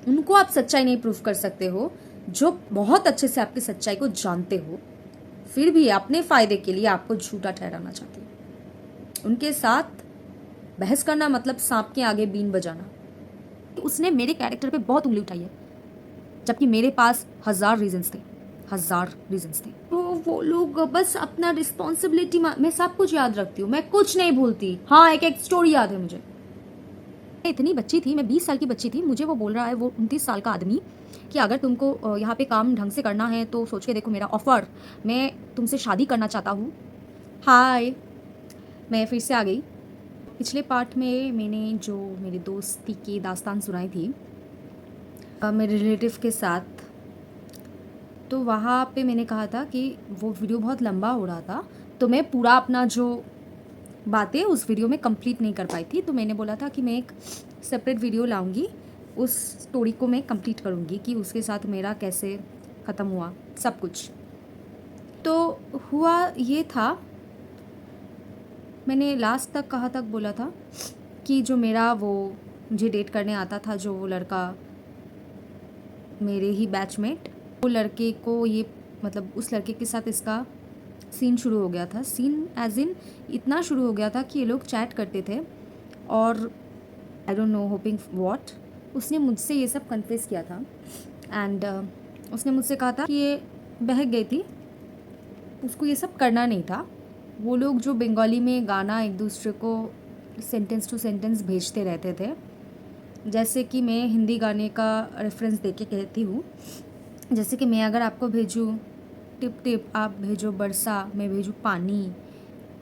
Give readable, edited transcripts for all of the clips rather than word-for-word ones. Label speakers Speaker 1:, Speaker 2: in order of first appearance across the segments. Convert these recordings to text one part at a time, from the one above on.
Speaker 1: उनको आप सच्चाई नहीं प्रूफ कर सकते हो, जो बहुत अच्छे से आपकी सच्चाई को जानते हो, फिर भी अपने फायदे के लिए आपको झूठा ठहराना चाहते हो। उनके साथ बहस करना मतलब सांप के आगे बीन बजाना। उसने मेरे कैरेक्टर पे बहुत उंगली उठाई है, जबकि मेरे पास 1000 रीजंस थे, 1000 रीजंस थे। तो वो लोग बस अपना रिस्पॉन्सिबिलिटी, मैं सब कुछ याद रखती हूँ, मैं कुछ नहीं भूलती। हाँ, एक स्टोरी याद है मुझे। मैं इतनी बच्ची थी, मैं 20 साल की बच्ची थी, मुझे वो बोल रहा है, वो 29 साल का आदमी, कि अगर तुमको यहाँ पे काम ढंग से करना है तो सोच के देखो मेरा ऑफर, मैं तुमसे शादी करना चाहता हूँ। हाय, मैं फिर से आ गई। पिछले पार्ट में मैंने जो मेरी दोस्ती की दास्तान सुनाई थी मेरे रिलेटिव के साथ, तो वहाँ पे मैंने कहा था कि वो वीडियो बहुत लंबा हो रहा था, तो मैं पूरा अपना जो बातें उस वीडियो में कंप्लीट नहीं कर पाई थी। तो मैंने बोला था कि मैं एक सेपरेट वीडियो लाऊंगी, उस स्टोरी को मैं कंप्लीट करूंगी कि उसके साथ मेरा कैसे ख़त्म हुआ सब कुछ। तो हुआ ये था, मैंने लास्ट तक कहाँ तक बोला था कि जो मेरा वो मुझे डेट करने आता था, जो वो लड़का मेरे ही बैचमेट, वो लड़के को ये मतलब उस लड़के के साथ इसका सीन शुरू हो गया था। सीन एज इन इतना शुरू हो गया था कि ये लोग चैट करते थे और I don't know hopping what, उसने मुझसे ये सब कन्फेस किया था। एंड उसने मुझसे कहा था कि ये बहक गई थी, उसको ये सब करना नहीं था। वो लोग जो बंगाली में गाना एक दूसरे को सेंटेंस टू सेंटेंस भेजते रहते थे, जैसे कि मैं हिंदी गाने का रेफरेंस दे के कहती हूँ, जैसे कि मैं अगर आपको भेजूँ टिप टिप, आप भेजो बरसा, मैं भेजूँ पानी,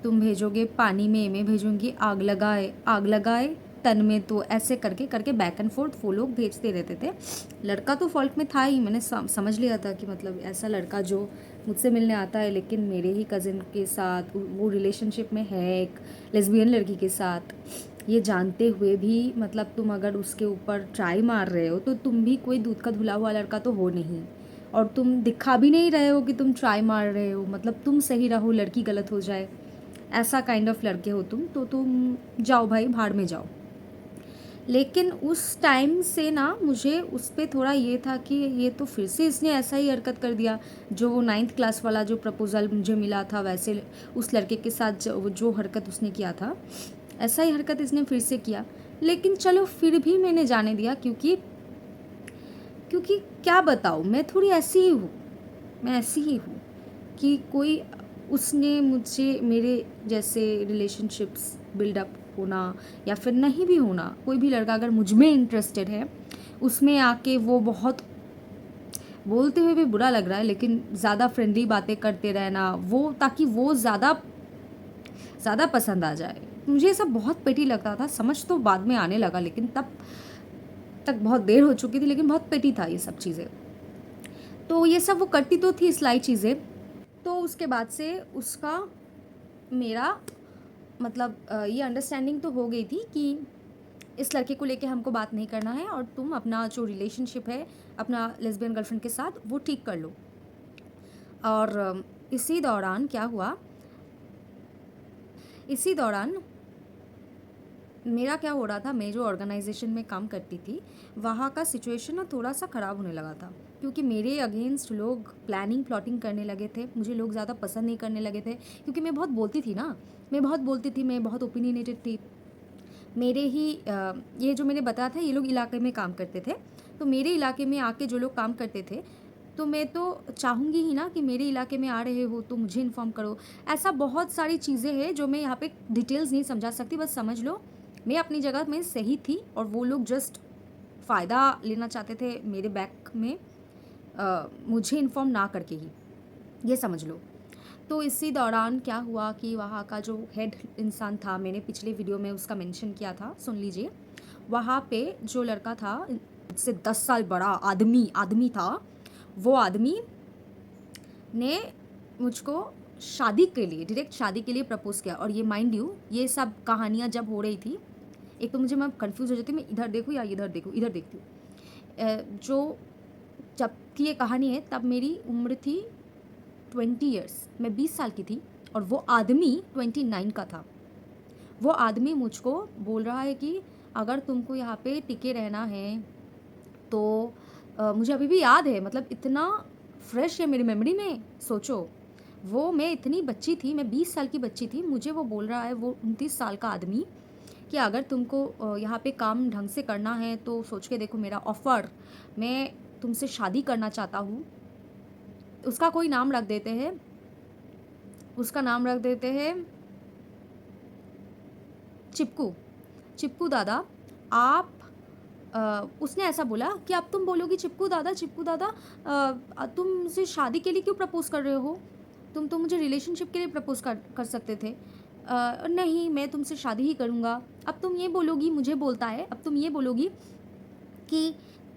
Speaker 1: तुम भेजोगे पानी में, मैं भेजूँगी आग लगाए तन में, तो ऐसे करके करके बैक एंड फोर्थ वो लोग भेजते रहते थे। लड़का तो फॉल्ट में था ही, मैंने समझ लिया था कि मतलब ऐसा लड़का जो मुझसे मिलने आता है लेकिन मेरे ही कज़न के साथ वो रिलेशनशिप में है एक लेस्बियन लड़की के साथ, ये जानते हुए भी मतलब तुम अगर उसके ऊपर ट्राई मार रहे हो तो तुम भी कोई दूध का धुला हुआ लड़का तो हो नहीं, और तुम दिखा भी नहीं रहे हो कि तुम ट्राई मार रहे हो, मतलब तुम सही रहो लड़की गलत हो जाए, ऐसा काइंड ऑफ लड़के हो तुम, तो तुम जाओ भाई भाड़ में जाओ। लेकिन उस टाइम से ना मुझे उस पर थोड़ा ये था कि ये तो फिर से इसने ऐसा ही हरकत कर दिया, जो वो 9th क्लास वाला जो प्रपोज़ल मुझे मिला था वैसे उस लड़के के साथ जो हरकत उसने किया था, ऐसा ही हरकत इसने फिर से किया। लेकिन चलो फिर भी मैंने जाने दिया, क्योंकि क्योंकि क्या बताऊँ, मैं थोड़ी ऐसी ही हूँ, मैं ऐसी ही हूँ कि कोई उसने मुझे मेरे जैसे रिलेशनशिप्स बिल्डअप होना या फिर नहीं भी होना, कोई भी लड़का अगर मुझ में इंटरेस्टेड है, उसमें आके वो बहुत बोलते हुए भी बुरा लग रहा है लेकिन ज़्यादा फ्रेंडली बातें करते रहना, वो ताकि वो ज़्यादा पसंद आ जाए। मुझे ये सब बहुत पेटी लगता था, समझ तो बाद में आने लगा, लेकिन तब तक बहुत देर हो चुकी थी, लेकिन बहुत पेटी था ये सब चीज़ें। तो ये सब वो करती तो थी सिलाई चीज़ें। तो उसके बाद से उसका मेरा मतलब ये अंडरस्टैंडिंग तो हो गई थी कि इस लड़के को लेके हमको बात नहीं करना है और तुम अपना जो रिलेशनशिप है अपना लेस्बियन गर्लफ्रेंड के साथ वो ठीक कर लो। और इसी दौरान क्या हुआ, इसी दौरान मेरा क्या हो रहा था, मैं जो ऑर्गेनाइजेशन में काम करती थी वहाँ का सिचुएशन ना थोड़ा सा ख़राब होने लगा था, क्योंकि मेरे अगेंस्ट लोग प्लानिंग प्लॉटिंग करने लगे थे, मुझे लोग ज़्यादा पसंद नहीं करने लगे थे, क्योंकि मैं बहुत बोलती थी ना, मैं बहुत बोलती थी, मैं बहुत ओपिनियनेटेड थी। मेरे ही ये जो मैंने बताया था ये लोग इलाके में काम करते थे, तो मेरे इलाके में आके जो लोग काम करते थे, तो मैं तो चाहूँगी ही ना कि मेरे इलाके में आ रहे हो तो मुझे इन्फॉर्म करो। ऐसा बहुत सारी चीज़ें हैं जो मैं यहाँ पे डिटेल्स नहीं समझा सकती, बस समझ लो मैं अपनी जगह में सही थी और वो लोग जस्ट फ़ायदा लेना चाहते थे मेरे बैक में, मुझे इन्फॉर्म ना करके ही, ये समझ लो। तो इसी दौरान क्या हुआ कि वहाँ का जो हेड इंसान था, मैंने पिछले वीडियो में उसका मेंशन किया था, सुन लीजिए। वहाँ पे जो लड़का था मुझसे 10 साल बड़ा आदमी था, वो आदमी ने मुझको शादी के लिए, डायरेक्ट शादी के लिए प्रपोज़ किया। और ये माइंड यू, ये सब कहानियाँ जब हो रही थी, एक तो मुझे मैं कंफ्यूज हो जाती हूँ, मैं इधर देखूँ या इधर देखूँ, इधर देखती हूँ। जो जब की ये कहानी है तब मेरी उम्र थी 20 ईयर्स, मैं 20 साल की थी और वो आदमी 29 का था। वो आदमी मुझको बोल रहा है कि अगर तुमको यहाँ पे टिके रहना है तो मुझे अभी भी याद है, मतलब इतना फ्रेश है मेरी मेमोरी में। सोचो, वो मैं इतनी बच्ची थी, मैं 20 साल की बच्ची थी, मुझे वो बोल रहा है, वो 29 साल का आदमी, कि अगर तुमको यहाँ पे काम ढंग से करना है तो सोच के देखो मेरा ऑफ़र, मैं तुमसे शादी करना चाहता हूँ। उसका कोई नाम रख देते हैं, उसका नाम रख देते हैं चिपकू। चिपकू दादा, आप उसने ऐसा बोला कि अब तुम बोलोगी चिपकू दादा, चिपकू दादा, तुम मुझसे शादी के लिए क्यों प्रपोज़ कर रहे हो? तुम तो मुझे रिलेशनशिप के लिए प्रपोज़ कर सकते थे। नहीं, मैं तुमसे शादी ही करूँगा। अब तुम ये बोलोगी, मुझे बोलता है, अब तुम ये बोलोगी कि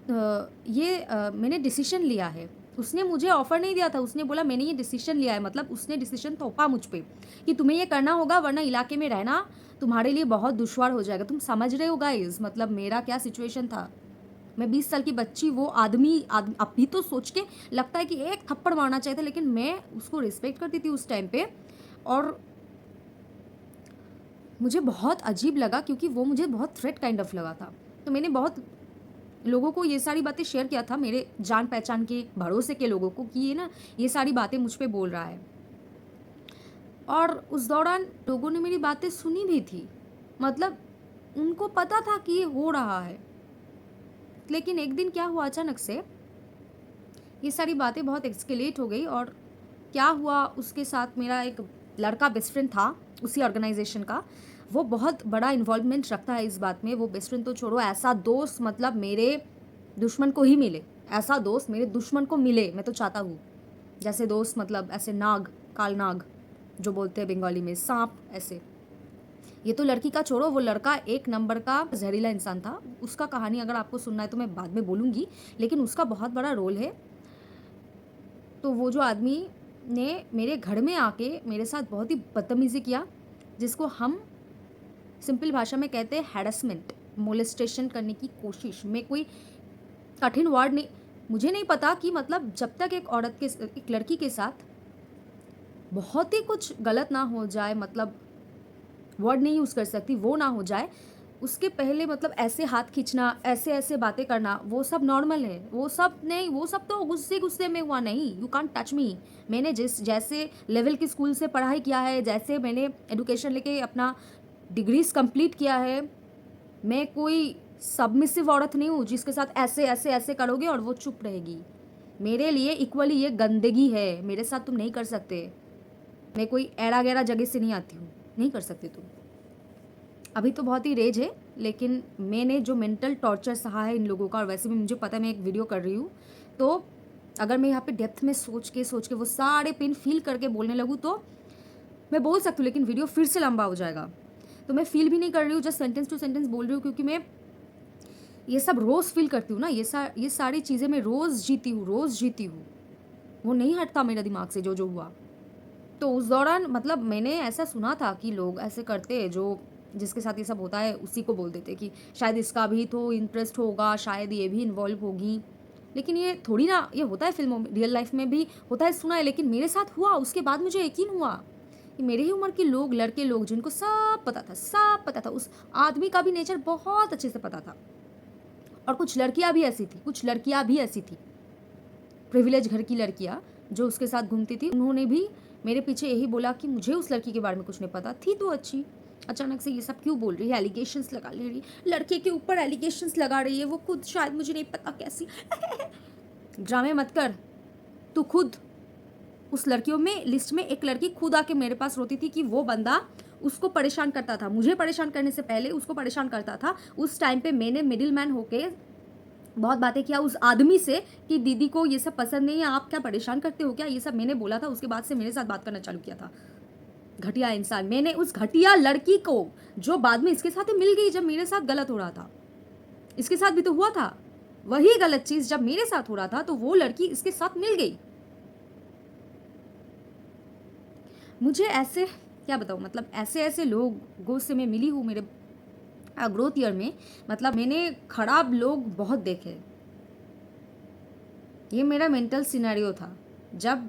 Speaker 1: मैंने डिसीज़न लिया है। उसने मुझे ऑफ़र नहीं दिया था, उसने बोला मैंने ये डिसीज़न लिया है, मतलब उसने डिसीज़न थोपा मुझ पे कि तुम्हें ये करना होगा वरना इलाके में रहना तुम्हारे लिए बहुत दुश्वार हो जाएगा। तुम समझ रहे हो गाइज़, मतलब मेरा क्या सिचुएशन था। मैं 20 साल की बच्ची, वो आदमी अभी तो सोच के लगता है कि एक थप्पड़ मारना चाहिए था, लेकिन मैं उसको रिस्पेक्ट करती थी उस टाइम पे, और मुझे बहुत अजीब लगा क्योंकि वो मुझे बहुत थ्रेट काइंड ऑफ लगा था। तो मैंने बहुत लोगों को ये सारी बातें शेयर किया था, मेरे जान पहचान के भरोसे के लोगों को, कि ये ना ये सारी बातें मुझ पे बोल रहा है। और उस दौरान लोगों ने मेरी बातें सुनी भी थी, मतलब उनको पता था कि ये हो रहा है। लेकिन एक दिन क्या हुआ, अचानक से ये सारी बातें बहुत एक्सकेलेट हो गई, और क्या हुआ उसके साथ, मेरा एक लड़का बेस्ट फ्रेंड था उसी ऑर्गेनाइजेशन का, वो बहुत बड़ा इन्वॉल्वमेंट रखता है इस बात में। वो बेस्ट फ्रेंड तो छोड़ो, ऐसा दोस्त मतलब मेरे दुश्मन को ही मिले, ऐसा दोस्त मेरे दुश्मन को मिले, मैं तो चाहता हूँ। जैसे दोस्त मतलब ऐसे नाग, काल नाग जो बोलते हैं बंगाली में, सांप ऐसे। ये तो लड़की का छोड़ो, वो लड़का एक नंबर का जहरीला इंसान था। उसका कहानी अगर आपको सुनना है तो मैं बाद में बोलूँगी, लेकिन उसका बहुत बड़ा रोल है। तो वो जो आदमी ने मेरे घर में आके मेरे साथ बहुत ही बदतमीज़ी किया, जिसको हम सिंपल भाषा में कहते हैं हैरेसमेंट, मोलेस्टेशन करने की कोशिश। मैं कोई कठिन वर्ड नहीं, मुझे नहीं पता कि मतलब जब तक एक लड़की के साथ बहुत ही कुछ गलत ना हो जाए, मतलब वर्ड नहीं यूज़ कर सकती, वो ना हो जाए, उसके पहले मतलब ऐसे हाथ खींचना, ऐसे-ऐसे बातें करना, वो सब नॉर्मल है। वो सब नहीं, वो सब तो गुस्से-गुस्से में हुआ नहीं, यू कांट टच मी। मैंने जैसे लेवल की स्कूल से पढ़ाई किया है, जैसे मैंने एजुकेशन लेके अपना डिग्रीज़ कंप्लीट किया है, मैं कोई सबमिसिव औरत नहीं हूँ जिसके साथ ऐसे करोगे और वो चुप रहेगी। मेरे लिए इक्वली ये गंदगी है, मेरे साथ तुम नहीं कर सकते। मैं कोई ऐड़ा-गैड़ा जगह से नहीं आती हूँ, नहीं कर सकते तुम। अभी तो बहुत ही रेज है, लेकिन मैंने जो मेंटल टॉर्चर सहा है इन लोगों का, और वैसे भी मुझे पता है मैं एक वीडियो कर रही हूँ, तो अगर मैं यहाँ पे डेप्थ में सोच के वो सारे पेन फ़ील करके बोलने लगूँ तो मैं बोल सकती हूँ, लेकिन वीडियो फिर से लंबा हो जाएगा। तो मैं फ़ील भी नहीं कर रही हूँ, जस्ट सेंटेंस टू सेंटेंस बोल रही हूँ, क्योंकि मैं ये सब रोज़ फ़ील करती हूँ ना, ये सारी चीज़ें मैं रोज़ जीती हूँ। वो नहीं हटता मेरे दिमाग से जो हुआ। तो उस दौरान मतलब मैंने ऐसा सुना था कि लोग ऐसे करते हैं, जो जिसके साथ ये सब होता है उसी को बोल देते कि शायद इसका भी तो इंटरेस्ट होगा, शायद ये भी इन्वॉल्व होगी। लेकिन ये थोड़ी ना ये होता है फिल्मों में, रियल लाइफ में भी होता है, सुना है, लेकिन मेरे साथ हुआ, उसके बाद मुझे यकीन हुआ कि मेरे ही उम्र के लोग, लड़के लोग, जिनको सब पता था, उस आदमी का भी नेचर बहुत अच्छे से पता था। और कुछ लड़कियाँ भी ऐसी थी, प्रिविलेज घर की लड़कियाँ जो उसके साथ घूमती थी, उन्होंने भी मेरे पीछे यही बोला कि मुझे उस लड़की के बारे में कुछ नहीं पता, थी तो अच्छी, अचानक से ये सब क्यों बोल रही है, एलिगेशंस लगा ले रही, लड़के के ऊपर एलिगेशंस लगा रही है, वो खुद शायद, मुझे नहीं पता कैसी। ड्रामे मत कर, तू खुद उस लड़कियों में लिस्ट में एक लड़की खुद आके मेरे पास रोती थी कि वो बंदा उसको परेशान करता था, मुझे परेशान करने से पहले उसको परेशान करता था। उस टाइम पे मैंने मिडिल मैन होके बहुत बातें किया उस आदमी से कि दीदी को ये सब पसंद नहीं है, आप क्या परेशान करते हो क्या, ये सब मैंने बोला था। उसके बाद से मेरे साथ बात करना चालू किया था, घटिया इंसान। मैंने उस घटिया लड़की को, जो बाद में इसके साथ ही मिल गई जब मेरे साथ गलत हो रहा था, इसके साथ भी तो हुआ था वही गलत चीज, जब मेरे साथ हो रहा था तो वो लड़की इसके साथ मिल गई। मुझे ऐसे क्या बताऊँ, मतलब ऐसे लोगों से मैं मिली हूँ मेरे ग्रोथ ईयर में, मतलब मैंने खराब लोग बहुत देखे। ये मेरा मेंटल सिनेरियो था जब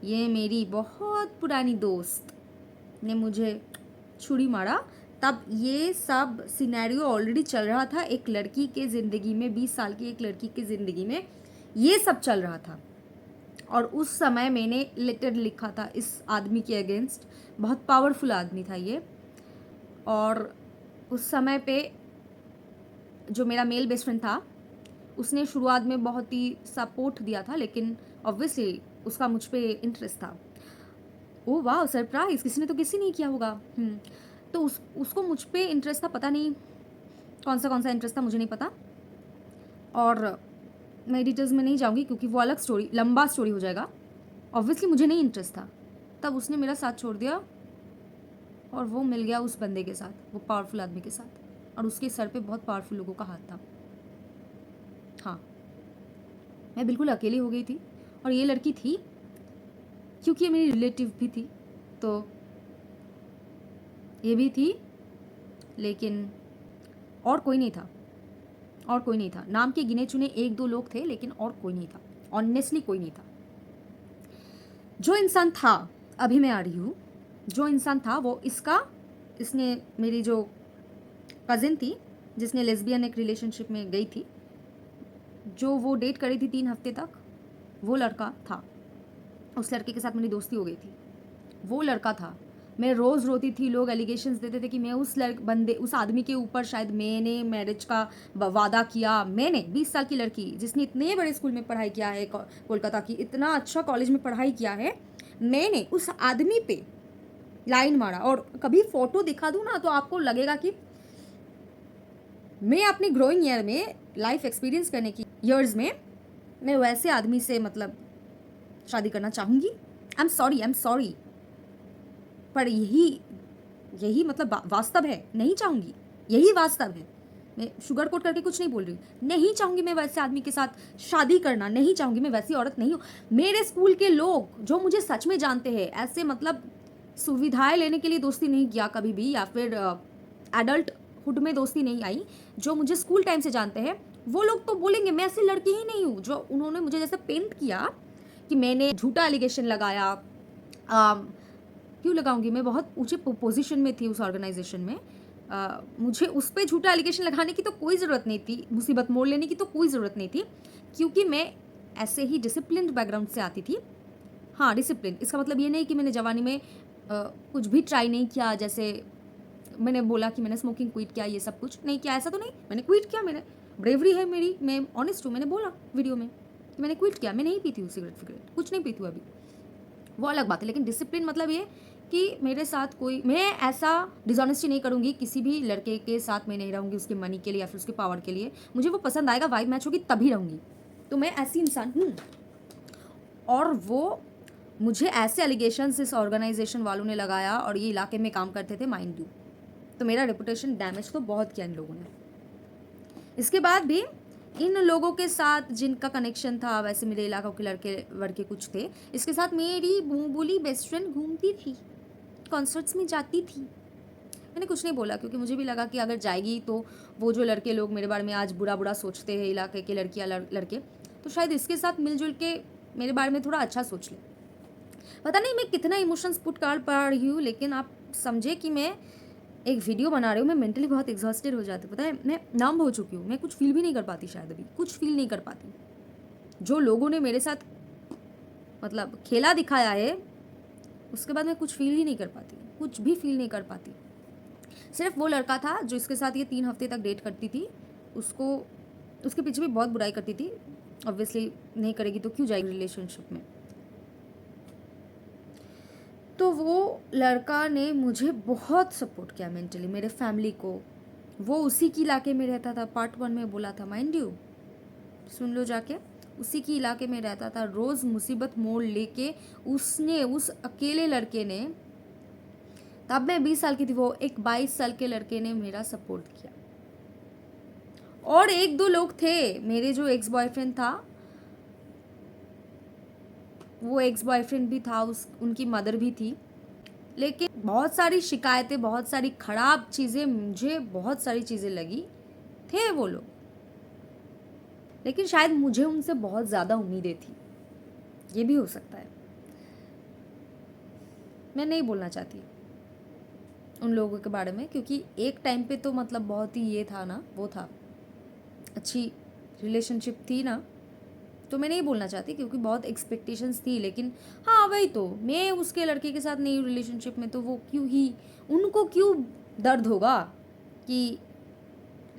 Speaker 1: ये मेरी बहुत पुरानी दोस्त ने मुझे छुरी मारा, तब ये सब सिनेरियो ऑलरेडी चल रहा था एक लड़की के ज़िंदगी में, 20 साल की एक लड़की की ज़िंदगी में ये सब चल रहा था। और उस समय मैंने लेटर लिखा था इस आदमी के अगेंस्ट। बहुत पावरफुल आदमी था ये। और उस समय पे जो मेरा मेल बेस्ट फ्रेंड था उसने शुरुआत में बहुत ही सपोर्ट दिया था, लेकिन ऑब्वियसली उसका मुझ पे इंटरेस्ट था। ओह वाह, सरप्राइज, किसी ने तो किसी नहीं किया होगा। तो उसको मुझ पे इंटरेस्ट था, पता नहीं कौन सा इंटरेस्ट था, मुझे नहीं पता। और मैं डिटेल्स में नहीं जाऊंगी क्योंकि वो अलग स्टोरी, लंबा स्टोरी हो जाएगा। ऑब्वियसली मुझे नहीं इंटरेस्ट था, तब उसने मेरा साथ छोड़ दिया और वो मिल गया उस बंदे के साथ, वो पावरफुल आदमी के साथ। और उसके सर पे बहुत पावरफुल लोगों का हाथ था। हाँ, मैं बिल्कुल अकेली हो गई थी। और ये लड़की थी, क्योंकि ये मेरी रिलेटिव भी थी, तो ये भी थी, लेकिन और कोई नहीं था। और कोई नहीं था। नाम के गिने चुने 1-2 लोग थे, लेकिन और कोई नहीं था। ऑनेस्टली कोई नहीं था। जो इंसान था, अभी मैं आ रही हूँ, जो इंसान था वो इसने मेरी जो कज़िन थी जिसने लेस्बियन एक रिलेशनशिप में गई थी, जो वो डेट करी थी 3 हफ्ते तक, वो लड़का था। उस लड़के के साथ मेरी दोस्ती हो गई थी, वो लड़का था। मैं रोज़ रोती थी, लोग एलिगेशंस देते थे कि मैं उस आदमी के ऊपर शायद मैंने मैरिज का वादा किया। मैंने 20 साल की लड़की जिसने इतने बड़े स्कूल में पढ़ाई किया है, कोलकाता की इतना अच्छा कॉलेज में पढ़ाई किया है, मैंने उस आदमी पे लाइन मारा। और कभी फोटो दिखा दूँ ना तो आपको लगेगा कि मैं अपनी ग्रोइंग ईयर में, लाइफ एक्सपीरियंस करने की ईयर्स में, मैं वैसे आदमी से मतलब शादी करना चाहूँगी। आई एम सॉरी, पर यही मतलब वास्तव है। नहीं चाहूँगी, यही वास्तव है। मैं शुगर कोट करके कुछ नहीं बोल रही। नहीं चाहूँगी मैं वैसे आदमी के साथ शादी करना, नहीं चाहूँगी। मैं वैसी औरत नहीं हूँ। मेरे स्कूल के लोग जो मुझे सच में जानते हैं, ऐसे मतलब सुविधाएं लेने के लिए दोस्ती नहीं किया कभी भी, या फिर एडल्टहुड में दोस्ती नहीं आई, जो मुझे स्कूल टाइम से जानते हैं, वो लोग तो बोलेंगे मैं ऐसी लड़की ही नहीं हूँ। जो उन्होंने मुझे जैसे पेंट किया कि मैंने झूठा एलिगेशन लगाया, क्यों लगाऊंगी, मैं बहुत ऊंचे पोजीशन में थी उस ऑर्गेनाइजेशन में। मुझे उस पर झूठा एलिगेशन लगाने की तो कोई ज़रूरत नहीं थी, मुसीबत मोड़ लेने की तो कोई ज़रूरत नहीं थी, क्योंकि मैं ऐसे ही डिसिप्लिन्ड बैकग्राउंड से आती थी। हाँ, डिसिप्लिन, इसका मतलब ये नहीं कि मैंने जवानी में कुछ भी ट्राई नहीं किया। जैसे मैंने बोला कि मैंने स्मोकिंग क्विट किया, ये सब कुछ नहीं किया, ऐसा तो नहीं। मैंने क्विट किया, मैंने ब्रेवरी है मेरी, मैं ऑनेस्ट हूँ। मैंने बोला वीडियो में कि मैंने क्विट किया, मैं नहीं पीती हूँ सिगरेट, कुछ नहीं पीती हूँ अभी, वो अलग बात है। लेकिन डिसिप्लिन मतलब ये कि मेरे साथ कोई, मैं ऐसा डिसऑनेस्टी नहीं करूँगी किसी भी लड़के के साथ। मैं नहीं रहूँगी उसके मनी के लिए या फिर उसके पावर के लिए। मुझे वो पसंद आएगा, वाइब मैच होगी, तभी रहूँगी। तो मैं ऐसी इंसान हूँ। और वो मुझे ऐसे एलिगेशंस इस ऑर्गेनाइजेशन वालों ने लगाया, और ये इलाके में काम करते थे, माइंड यू। तो मेरा रेपुटेशन डैमेज तो बहुत किया इन लोगों ने। इसके बाद भी इन लोगों के साथ जिनका कनेक्शन था, वैसे मेरे इलाकों के लड़के वड़के कुछ थे, इसके साथ मेरी बुलबुली बेस्ट फ्रेंड घूमती थी, कॉन्सर्ट्स में जाती थी। मैंने कुछ नहीं बोला, क्योंकि मुझे भी लगा कि अगर जाएगी तो वो जो लड़के लोग मेरे बारे में आज बुरा बुरा सोचते हैं, इलाके के लड़कियाँ लड़के, तो शायद इसके साथ मिलजुल के मेरे बारे में थोड़ा अच्छा सोच ले। पता नहीं मैं कितना इमोशंस पुट कर पा रही हूँ, लेकिन आप समझे कि मैं एक वीडियो बना रही हूँ, मैं मेंटली बहुत एग्जॉस्टेड हो जाती हूँ। पता है, मैं नम हो चुकी हूँ, मैं कुछ फील भी नहीं कर पाती, शायद अभी कुछ फील नहीं कर पाती। जो लोगों ने मेरे साथ मतलब खेला दिखाया है, उसके बाद मैं कुछ फील ही नहीं कर पाती, कुछ भी फील नहीं कर पाती। सिर्फ वो लड़का था जो इसके साथ ये 3 हफ्ते तक डेट करती थी, उसके पीछे भी बहुत बुराई करती थी। ऑब्वियसली नहीं करेगी तो क्यों जाएगी रिलेशनशिप में। तो वो लड़का ने मुझे बहुत सपोर्ट किया मेंटली, मेरे फैमिली को। वो उसी के इलाके में रहता था, पार्ट 1 में बोला था, माइंड यू, सुन लो जाके। उसी के इलाके में रहता था, रोज़ मुसीबत मोड़ लेके उसने, उस अकेले लड़के ने, तब मैं 20 साल की थी, वो एक 22 साल के लड़के ने मेरा सपोर्ट किया। और 1-2 लोग थे, मेरे जो एक्स बॉयफ्रेंड था, वो एक्स बॉयफ्रेंड भी था, उनकी मदर भी थी। लेकिन बहुत सारी शिकायतें, बहुत सारी खराब चीज़ें, मुझे बहुत सारी चीज़ें लगी थे वो लोग। लेकिन शायद मुझे उनसे बहुत ज़्यादा उम्मीदें थी, ये भी हो सकता है, मैं नहीं बोलना चाहती। उन लोगों के बारे में, क्योंकि एक टाइम पे तो मतलब बहुत ही ये था ना, वो था, अच्छी रिलेशनशिप थी ना, तो मैं नहीं बोलना चाहती क्योंकि बहुत एक्सपेक्टेशंस थी, लेकिन हाँ वही तो, मैं उसके लड़के के साथ नहीं हूँ रिलेशनशिप में, तो वो क्यों ही, उनको क्यों दर्द होगा कि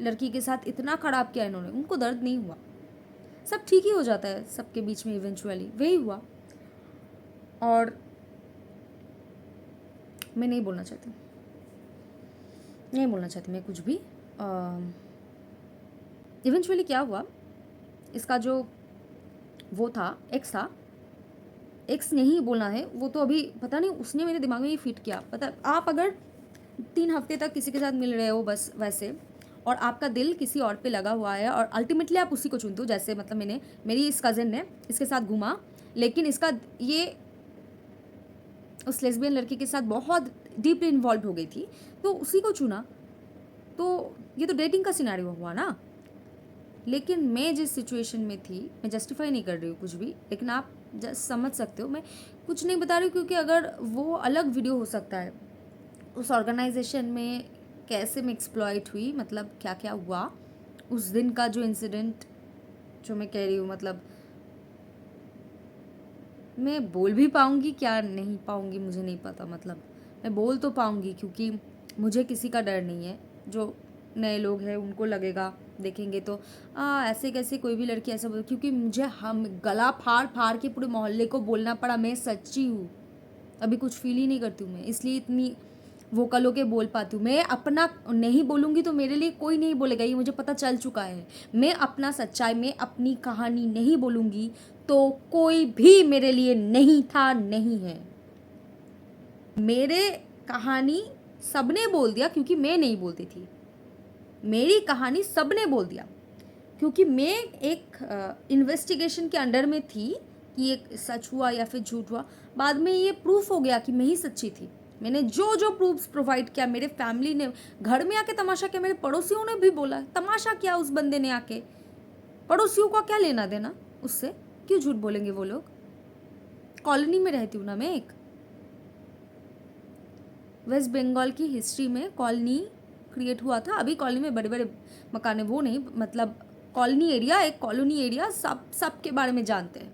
Speaker 1: लड़की के साथ इतना ख़राब किया इन्होंने, उनको दर्द नहीं हुआ, सब ठीक ही हो जाता है सबके बीच में, इवेंचुअली वही हुआ। और मैं नहीं बोलना चाहती, नहीं बोलना चाहती मैं कुछ भी। इवेंचुअली क्या हुआ, इसका जो वो था, एक्स था, एक्स नहीं बोलना है वो तो, अभी पता नहीं उसने मेरे दिमाग में ये फिट किया, पता, आप अगर 3 हफ्ते तक किसी के साथ मिल रहे हो बस वैसे, और आपका दिल किसी और पे लगा हुआ है और अल्टीमेटली आप उसी को चुनते हो, जैसे मतलब मेरी इस कज़न ने इसके साथ घूमा, लेकिन इसका ये उस लेस्बियन लड़की के साथ बहुत डीपली इन्वॉल्व हो गई थी, तो उसी को चुना, तो ये तो डेटिंग का सिनेरियो हुआ ना। लेकिन मैं जिस सिचुएशन में थी, मैं जस्टिफाई नहीं कर रही हूँ कुछ भी, लेकिन आप जस्ट समझ सकते हो, मैं कुछ नहीं बता रही हूँ, क्योंकि अगर वो अलग वीडियो हो सकता है, उस ऑर्गेनाइजेशन में कैसे मैं एक्सप्लॉइट हुई, मतलब क्या क्या हुआ उस दिन का जो इंसिडेंट, जो मैं कह रही हूँ, मतलब मैं बोल भी पाऊँगी क्या नहीं पाऊँगी मुझे नहीं पता, मतलब मैं बोल तो पाऊँगी क्योंकि मुझे किसी का डर नहीं है। जो नए लोग हैं उनको लगेगा, देखेंगे तो ऐसे कैसे कोई भी लड़की ऐसा बोल, क्योंकि मुझे हम गला फाड़ फाड़ के पूरे मोहल्ले को बोलना पड़ा, मैं सच्ची हूँ, अभी कुछ फील ही नहीं करती हूँ मैं, इसलिए इतनी वोकल होके बोल पाती हूँ। मैं अपना नहीं बोलूँगी तो मेरे लिए कोई नहीं बोलेगा, ये मुझे पता चल चुका है। मैं अपना सच्चाई में अपनी कहानी नहीं बोलूँगी तो कोई भी मेरे लिए नहीं था, नहीं है। मेरे कहानी सबने बोल दिया क्योंकि मैं नहीं बोलती थी, मेरी कहानी सबने बोल दिया क्योंकि मैं एक इन्वेस्टिगेशन के अंडर में थी कि ये सच हुआ या फिर झूठ हुआ। बाद में ये प्रूफ हो गया कि मैं ही सच्ची थी। मैंने जो जो प्रूफ्स प्रोवाइड किया, मेरे फैमिली ने घर में आके तमाशा किया, मेरे पड़ोसियों ने भी बोला तमाशा किया उस बंदे ने आके। पड़ोसियों का क्या लेना देना उससे, क्यों झूठ बोलेंगे वो लोग। कॉलोनी में रहती हूँ ना मैं, एक वेस्ट बंगाल की हिस्ट्री में कॉलोनी क्रिएट हुआ था। अभी कॉलोनी में बड़े बड़े मकान है वो नहीं, मतलब कॉलोनी एरिया, एक कॉलोनी एरिया, सब के बारे में जानते हैं।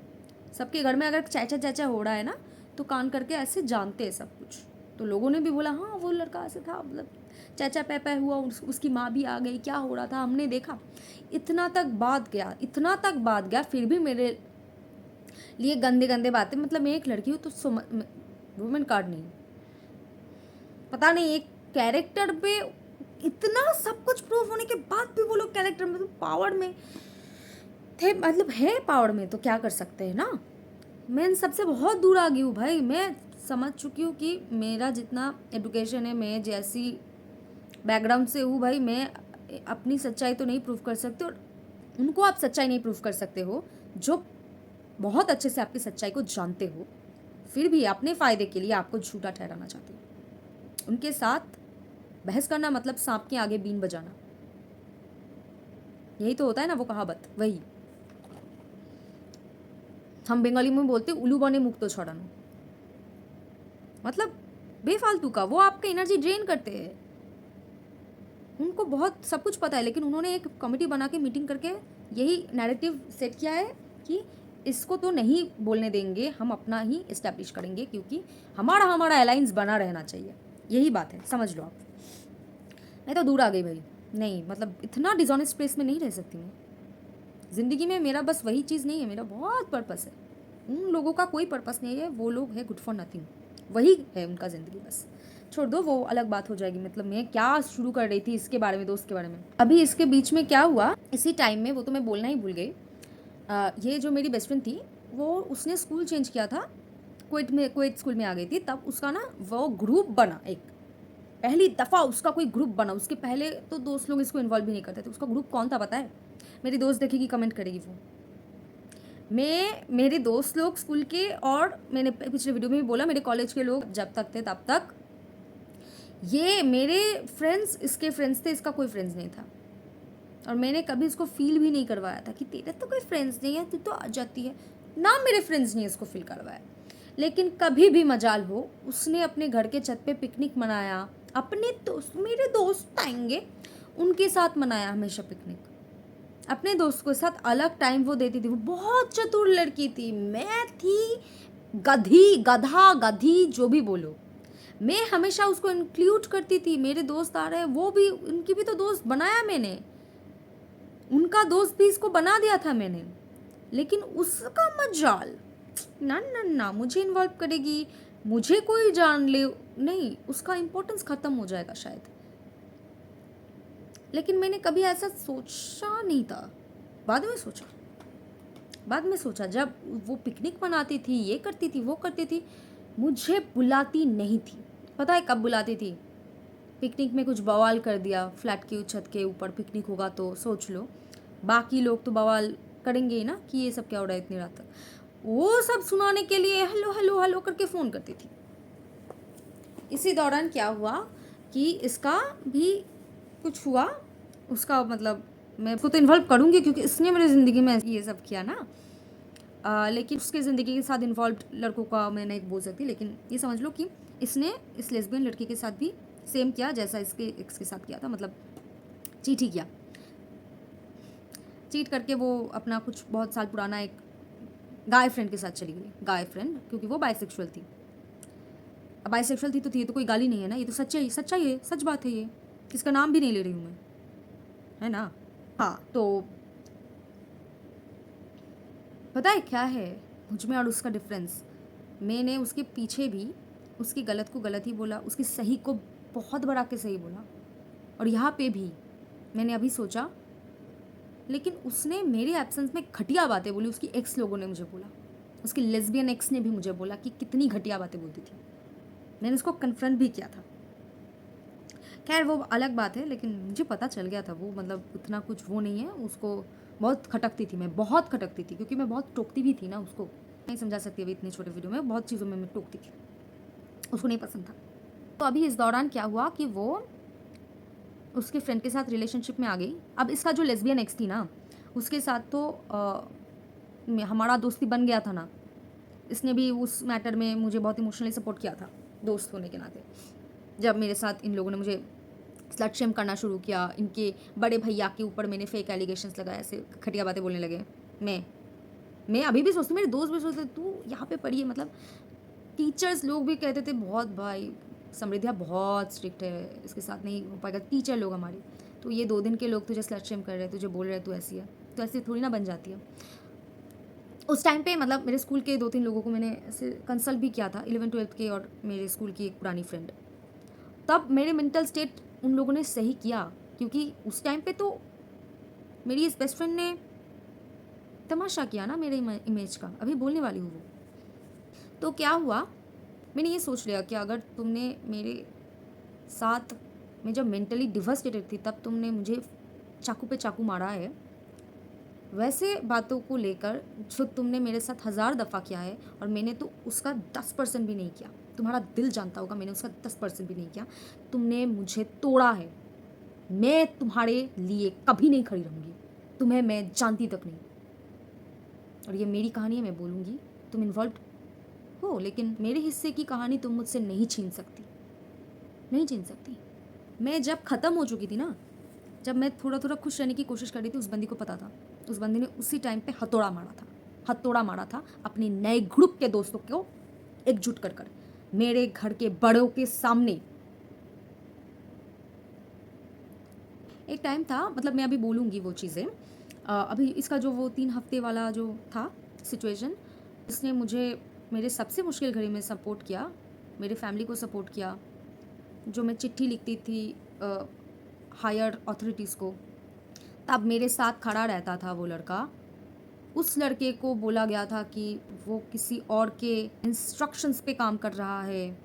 Speaker 1: सबके घर में अगर चाचा चाचा हो रहा है ना तो कान करके ऐसे जानते हैं सब कुछ। तो लोगों ने भी बोला हाँ वो लड़का ऐसे था, मतलब चाचा पैपा हुआ, उसकी माँ भी आ गई, क्या हो रहा था हमने देखा। इतना तक बात गया, इतना तक बात गया, फिर भी मेरे लिए गंदे गंदे बातें। मतलब मैं एक लड़की हूँ तो वुमेन कार्ड नहीं, पता नहीं एक कैरेक्टर पे इतना सब कुछ प्रूफ होने के बाद भी वो लोग कैरेक्टर में, तो पावर में थे, मतलब है पावर में, तो क्या कर सकते हैं ना। मैं इन सबसे बहुत दूर आ गई हूँ भाई। मैं समझ चुकी हूँ कि मेरा जितना एजुकेशन है, मैं जैसी बैकग्राउंड से हूँ भाई, मैं अपनी सच्चाई तो नहीं प्रूव कर सकती, और उनको आप सच्चाई नहीं प्रूव कर सकते हो जो बहुत अच्छे से आपकी सच्चाई को जानते हो, फिर भी अपने फ़ायदे के लिए आपको झूठा ठहराना चाहते हो। उनके साथ बहस करना मतलब सांप के आगे बीन बजाना, यही तो होता है ना वो कहावत। वही हम बंगाली में बोलते उलू बने मुख तो छड़ानो, मतलब बेफालतू का। वो आपका एनर्जी ड्रेन करते हैं, उनको बहुत सब कुछ पता है, लेकिन उन्होंने एक कमेटी बना के मीटिंग करके यही नैरेटिव सेट किया है कि इसको तो नहीं बोलने देंगे, हम अपना ही इस्टेब्लिश करेंगे, क्योंकि हमारा अलायंस बना रहना चाहिए। यही बात है, समझ लो आप। मैं तो दूर आ गई भाई, नहीं मतलब इतना डिसऑनेस्ट प्लेस में नहीं रह सकती मैं ज़िंदगी में। मेरा बस वही चीज़ नहीं है, मेरा बहुत पर्पस है। उन लोगों का कोई पर्पस नहीं है, वो लोग है गुड फॉर नथिंग, वही है उनका ज़िंदगी। बस छोड़ दो, वो अलग बात हो जाएगी। मतलब मैं क्या शुरू कर रही थी इसके बारे में, दोस्त के बारे में। अभी इसके बीच में क्या हुआ, इसी टाइम में, वो तो मैं बोलना ही भूल गई। ये जो मेरी बेस्ट फ्रेंड थी, वो उसने स्कूल चेंज किया था, क्वेट स्कूल में आ गई थी, तब उसका ना वो ग्रुप बना, एक पहली दफ़ा उसका कोई ग्रुप बना। उसके पहले तो दोस्त लोग इसको इन्वॉल्व भी नहीं करते थे। उसका ग्रुप कौन था पता है? मेरी दोस्त देखेगी कमेंट करेगी वो। मेरे दोस्त लोग स्कूल के, और मैंने पिछले वीडियो में भी बोला मेरे कॉलेज के लोग जब तक थे तब तक, ये मेरे फ्रेंड्स इसके फ्रेंड्स थे, इसका कोई फ्रेंड्स नहीं था। और मैंने कभी इसको फील भी नहीं करवाया था कि तेरे तो कोई फ्रेंड्स नहीं है, तू तो आ जाती है ना, मेरे फ्रेंड्स नहीं इसको फील करवाया। लेकिन कभी भी मजाल हो, उसने अपने घर के छत पे पिकनिक मनाया, अपने दोस्त, मेरे दोस्त आएंगे, उनके साथ मनाया हमेशा पिकनिक। अपने दोस्त के साथ अलग टाइम वो देती थी। वो बहुत चतुर लड़की थी। मैं थी गधी, गधा, गधी, जो भी बोलो, मैं हमेशा उसको इंक्लूड करती थी। मेरे दोस्त आ रहे हैं, वो भी, उनकी भी तो दोस्त बनाया मैंने, उनका दोस्त भी इसको बना दिया था मैंने। लेकिन उसका मजाल, ना ना ना, मुझे इन्वॉल्व करेगी, मुझे कोई जान ले, नहीं, उसका इम्पोर्टेंस ख़त्म हो जाएगा शायद। लेकिन मैंने कभी ऐसा सोचा नहीं था। बाद में सोचा, बाद में सोचा, जब वो पिकनिक मनाती थी, ये करती थी, वो करती थी, मुझे बुलाती नहीं थी। पता है कब बुलाती थी? पिकनिक में कुछ बवाल कर दिया, फ्लैट की छत के ऊपर पिकनिक होगा तो सोच लो, बाकी लोग तो बवाल करेंगे ही ना कि ये सब क्या हो रहा है इतनी रात तक। वो सब सुनाने के लिए हेलो हेलो हेलो करके फ़ोन करती थी। इसी दौरान क्या हुआ कि इसका भी कुछ हुआ, उसका मतलब, मैं उसको तो इन्वॉल्व करूँगी क्योंकि इसने मेरी ज़िंदगी में ये सब किया ना। लेकिन उसके ज़िंदगी के साथ इन्वॉल्व लड़कों का मैं नहीं बोल सकती, लेकिन ये समझ लो कि इसने इस लेस्बियन लड़की के साथ भी सेम किया जैसा इसके एक्स के साथ किया था, मतलब चीट ही किया। चीट करके वो अपना कुछ बहुत साल पुराना एक गाय फ्रेंड के साथ चली गई। गाय फ्रेंड, क्योंकि वो बाइसेक्सुअल थी। अब बाइसेक्सुअल थी तो ये तो कोई गाली नहीं है ना, ये तो सच्चाई, सच्चाई है, सच बात है ये, किसका नाम भी नहीं ले रही हूँ मैं, है ना। हाँ, तो पता है क्या है मुझ में और उसका डिफरेंस? मैंने उसके पीछे भी उसकी गलत को गलत ही बोला, उसकी सही को बहुत बढ़ा के सही बोला, और यहाँ पे भी मैंने अभी सोचा, लेकिन उसने मेरे एब्सेंस में घटिया बातें बोली। उसकी एक्स लोगों ने मुझे बोला, उसकी लेस्बियन एक्स ने भी मुझे बोला कि कितनी घटिया बातें बोलती थी। मैंने उसको कन्फ्रंट भी किया था। खैर वो अलग बात है, लेकिन मुझे पता चल गया था वो मतलब उतना कुछ वो नहीं है। उसको बहुत खटकती थी मैं, बहुत खटकती थी, क्योंकि मैं बहुत टोकती भी थी ना उसको। नहीं समझा सकती अभी इतने छोटे वीडियो में, बहुत चीज़ों में मैं टोकती थी, उसको नहीं पसंद था। तो अभी इस दौरान क्या हुआ कि वो उसके फ्रेंड के साथ रिलेशनशिप में आ गई। अब इसका जो लेस्बियन एक्स थी ना, उसके साथ तो हमारा दोस्ती बन गया था ना। इसने भी उस मैटर में मुझे बहुत इमोशनली सपोर्ट किया था दोस्त होने के नाते। जब मेरे साथ इन लोगों ने मुझे स्लट शेम करना शुरू किया, इनके बड़े भैया के ऊपर मैंने फेक एलिगेशंस लगाए, ऐसे घटिया बातें बोलने लगे। मैं अभी भी सोचती, मेरे दोस्त भी सोचते तू यहाँ पे पढ़ी है, मतलब टीचर्स लोग भी कहते थे बहुत, भाई समृद्धिया बहुत स्ट्रिक्ट है, इसके साथ नहीं हो पाएगा। टीचर लोग हमारे, तो ये 2 दिन के लोग तुझे स्लट शेम कर रहे हैं, तुझे बोल रहे हैं तू ऐसी है, तो ऐसी थोड़ी ना बन जाती है। उस टाइम पे मतलब मेरे स्कूल के 2-3 लोगों को मैंने ऐसे कंसल्ट भी किया था, 11th-12th के, और मेरे स्कूल की एक पुरानी फ्रेंड। तब मेरे मेंटल स्टेट उन लोगों ने सही किया, क्योंकि उस टाइम पे तो मेरी इस बेस्ट फ्रेंड ने तमाशा किया ना मेरे इमेज का। अभी बोलने वाली हूँ वो। तो क्या हुआ, मैंने ये सोच लिया कि अगर तुमने मेरे साथ, मैं जब मेंटली डिवास्टेटेड थी तब तुमने मुझे चाकू पे चाकू मारा है, वैसे बातों को लेकर जो तुमने मेरे साथ 1000 दफ़ा किया है, और मैंने तो उसका 10% भी नहीं किया, तुम्हारा दिल जानता होगा मैंने उसका 10% भी नहीं किया, तुमने मुझे तोड़ा है, मैं तुम्हारे लिए कभी नहीं खड़ी रहूँगी, तुम्हें मैं जानती तक नहीं। और ये मेरी कहानी है, मैं बोलूँगी, तुम इन्वॉल्व हो, लेकिन मेरे हिस्से की कहानी तुम मुझसे नहीं छीन सकती, नहीं छीन सकती। मैं जब ख़त्म हो चुकी थी ना, जब मैं थोड़ा थोड़ा खुश रहने की कोशिश कर रही थी, उस बंदी को पता था। उस बंदी ने उसी टाइम पे हथौड़ा मारा था, हथौड़ा मारा था अपने नए ग्रुप के दोस्तों को एकजुट कर कर, मेरे घर के बड़ों के सामने। एक टाइम था, मतलब मैं अभी बोलूँगी वो चीज़ें। अभी इसका जो वो 3 हफ्ते वाला जो था सिचुएशन, इसने मुझे मेरे सबसे मुश्किल घड़ी में सपोर्ट किया, मेरे फैमिली को सपोर्ट किया। जो मैं चिट्ठी लिखती थी हायर अथॉरिटीज़ को, तब मेरे साथ खड़ा रहता था वो लड़का। उस लड़के को बोला गया था कि वो किसी और के इंस्ट्रक्शंस पे काम कर रहा है।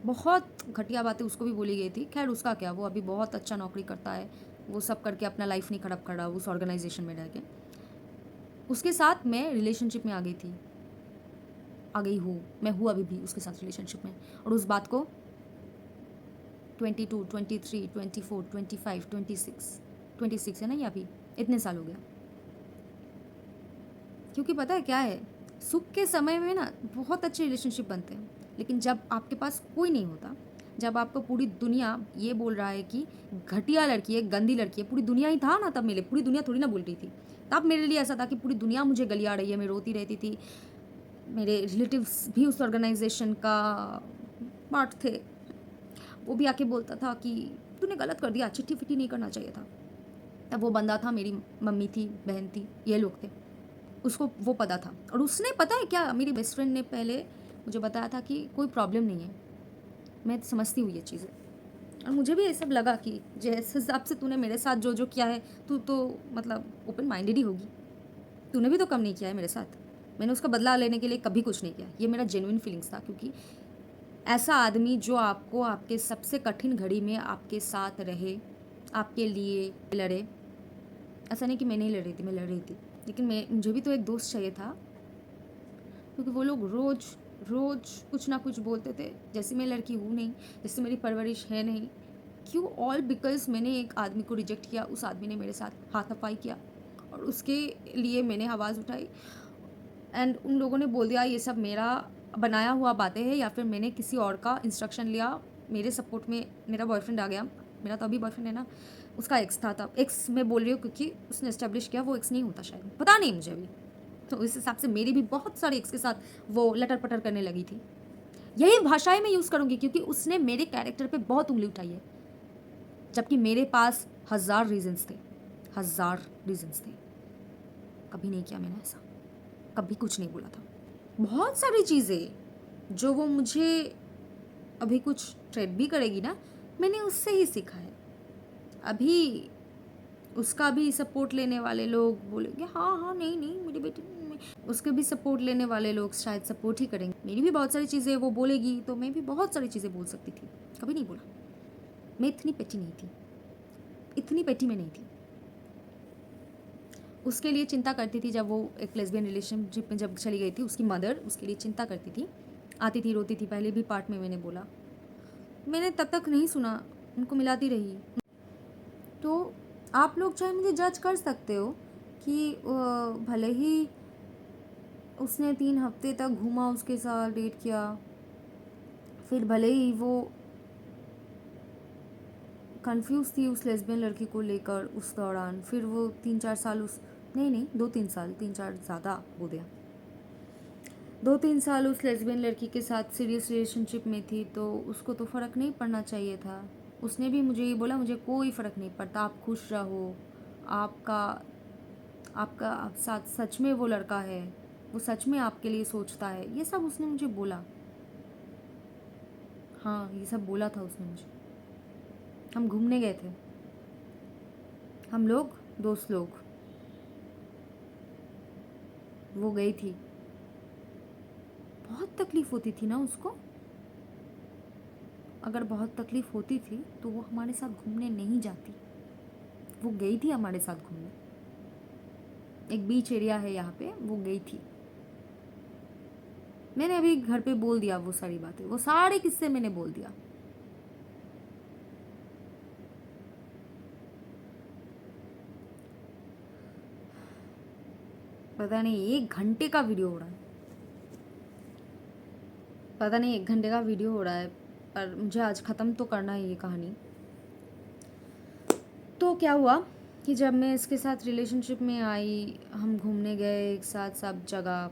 Speaker 1: बहुत घटिया बातें उसको भी बोली गई थी। खैर उसका क्या, वो अभी बहुत अच्छा नौकरी करता है, वो सब करके अपना लाइफ नहीं खराब कर रहा उस ऑर्गेनाइजेशन में रह के। उसके साथ मैं रिलेशनशिप में आ गई थी, आ गई हूँ, मैं हूँ अभी भी उसके साथ रिलेशनशिप में। और उस बात को 22, 23, 24, 25, 26 है ना, ये अभी इतने साल हो गया। क्योंकि पता है क्या है, सुख के समय में ना बहुत अच्छे रिलेशनशिप बनते हैं, लेकिन जब आपके पास कोई नहीं होता, जब आपको पूरी दुनिया ये बोल रहा है कि घटिया लड़की है, गंदी लड़की है, पूरी दुनिया ही था ना तब मेरे, पूरी दुनिया थोड़ी ना बोल रही थी। तब मेरे लिए ऐसा था कि पूरी दुनिया मुझे गलिया रही है, मैं रोती रहती थी। मेरे रिलेटिव्स भी उस ऑर्गेनाइजेशन का पार्ट थे, वो भी आके बोलता था कि तूने गलत कर दिया, चिट्ठी फिट्टी नहीं करना चाहिए था। तब वो बंदा था, मेरी मम्मी थी, बहन थी, ये लोग थे, उसको वो पता था। और उसने पता है क्या, मेरी बेस्ट फ्रेंड ने पहले मुझे बताया था कि कोई प्रॉब्लम नहीं है, मैं समझती हूँ ये चीज़ें। और मुझे भी ये सब लगा कि जिस हिसाब से तूने मेरे साथ जो जो किया है, तू तो मतलब ओपन माइंडेड ही होगी, तूने भी तो कम नहीं किया है मेरे साथ। मैंने उसका बदला लेने के लिए कभी कुछ नहीं किया, ये मेरा जेन्युइन फीलिंग्स था। क्योंकि ऐसा आदमी जो आपको आपके सबसे कठिन घड़ी में आपके साथ रहे, आपके लिए लड़े, ऐसा नहीं कि मैं नहीं लड़ रही थी, मैं लड़ रही थी, लेकिन मुझे भी तो एक दोस्त चाहिए था। क्योंकि वो लोग रोज़ रोज़ कुछ ना कुछ बोलते थे, जैसे मैं लड़की हूँ नहीं, जैसे मेरी परवरिश है नहीं। क्यों? ऑल बिकॉज मैंने एक आदमी को रिजेक्ट किया, उस आदमी ने मेरे साथ हाथापाई किया और उसके लिए मैंने आवाज़ उठाई। एंड उन लोगों ने बोल दिया ये सब मेरा बनाया हुआ बातें हैं, या फिर मैंने किसी और का इंस्ट्रक्शन लिया। मेरे सपोर्ट में मेरा बॉयफ्रेंड आ गया, मेरा तो अभी बॉयफ्रेंड है ना, उसका एक्स था तब। एक्स मैं बोल रही हूँ क्योंकि उसने इस्टेब्लिश किया, वो एक्स नहीं होता शायद, पता नहीं मुझे अभी। तो इस हिसाब से मेरी भी बहुत सारे एक्स के साथ वो लटर पटर करने लगी थी। यही भाषाएं मैं यूज़ करूँगी क्योंकि उसने मेरे कैरेक्टर पे बहुत उंगली उठाई है, जबकि मेरे पास हज़ार रीजंस थे, हज़ार रीजंस थे। कभी नहीं किया मैंने ऐसा, कभी कुछ नहीं बोला था। बहुत सारी चीज़ें जो वो मुझे अभी कुछ ट्रेड भी करेगी ना, मैंने उससे ही सीखा है। अभी उसका भी सपोर्ट लेने वाले लोग बोलेंगे हाँ हाँ नहीं नहीं मेरी बेटी उसके भी सपोर्ट लेने वाले लोग शायद सपोर्ट ही करेंगे। मेरी भी बहुत सारी चीज़ें वो बोलेगी तो मैं भी बहुत सारी चीज़ें बोल सकती थी, कभी नहीं बोला। मैं इतनी पेटी नहीं थी, इतनी पेटी में नहीं थी। उसके लिए चिंता करती थी, जब वो एक लेस्बियन रिलेशनशिप में जब चली गई थी, उसकी मदर उसके लिए चिंता करती थी, आती थी, रोती थी। पहले भी पार्ट में मैंने बोला, मैंने तब तक नहीं सुना, उनको मिलाती रही। तो आप लोग चाहे मुझे जज कर सकते हो कि भले ही उसने 3 हफ्ते तक घूमा उसके साथ, डेट किया, फिर भले ही वो कंफ्यूज थी उस लेस्बियन लड़की को लेकर उस दौरान, फिर वो 3-4 साल उस नहीं नहीं 2-3 साल, 3-4 ज़्यादा हो गया, 2-3 साल उस लेस्बियन लड़की के साथ सीरियस रिलेशनशिप में थी, तो उसको तो फ़र्क नहीं पड़ना चाहिए था। उसने भी मुझे ये बोला, मुझे कोई फ़र्क नहीं पड़ता, आप खुश रहो, आपका आपका आप साथ सच में वो लड़का है, वो सच में आपके लिए सोचता है, ये सब उसने मुझे बोला। हाँ ये सब बोला था उसने मुझे। हम घूमने गए थे, हम लोग दोस्त लोग, वो गई थी। बहुत तकलीफ़ होती थी ना उसको, अगर बहुत तकलीफ़ होती थी तो वो हमारे साथ घूमने नहीं जाती, वो गई थी हमारे साथ घूमने। एक बीच एरिया है यहाँ पे, वो गई थी। मैंने अभी घर पे बोल दिया वो सारी बातें, वो सारे किस्से मैंने बोल दिया। पता नहीं 1 घंटे का वीडियो हो रहा है, पता नहीं 1 घंटे का वीडियो हो रहा है, पर मुझे आज ख़त्म तो करना है ये कहानी। तो क्या हुआ कि जब मैं इसके साथ रिलेशनशिप में आई, हम घूमने गए एक साथ सब जगह।